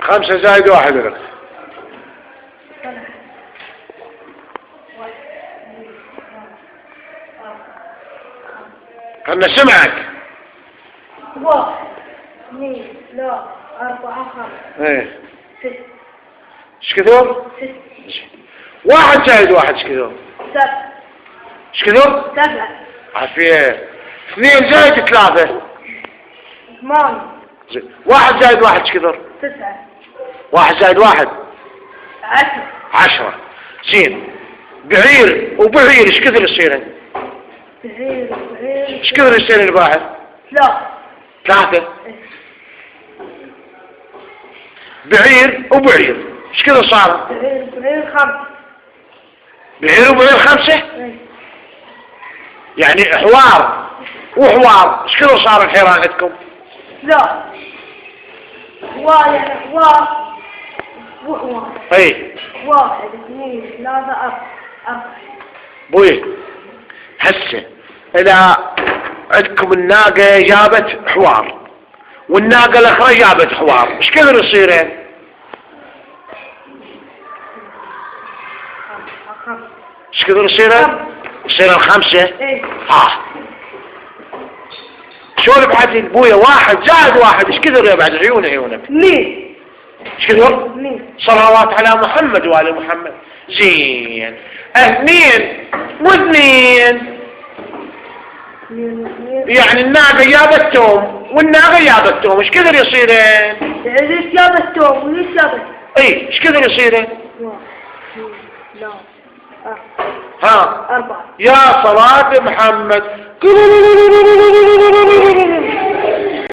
5 زائد 1 لك. خلنا سمعك. 1 2 3 4 5 ايه 6 ايش كثر؟ 6 1 زائد 1 ايش كثر؟ 7 ايش كثر؟ 7 عافية. 2 زائد 3 8 1 زائد 1 ايش كثر؟ 9 1 زائد 1 10 10. زين. بعير وبعير ايش كثر يصير؟ بعير ايش كثر يصير الباحث؟ 3 3. بعير وبعير ايش كثر صار؟ بعير 5 بعير وبعير 5. يعني حوار وحوار ايش كثر صار الحيران عندكم؟ لا يعني وحوار اي 1 2 3 4 بوي. هسه اذا عندكم الناقة جابت حوار والناقة الاخرى جابت حوار ايش كثر يصيرين؟ 5 ايش كثر يصيرين؟ يصيرين 5. ايه شلون بعدين بويا 1 زائد 1 ايش كثر يا بعد عيونك 2 ايش كثر؟ 2 صلوات على محمد وآل محمد. زين. 2 و2 يعني الناقة جابت توم والناقة جابت توم ايش كثر يصيرين؟ ليش جابت توم وليش جابت؟ اي ايش كثر يصيرين؟ 1 2 3 ها 4 يا صلاة محمد.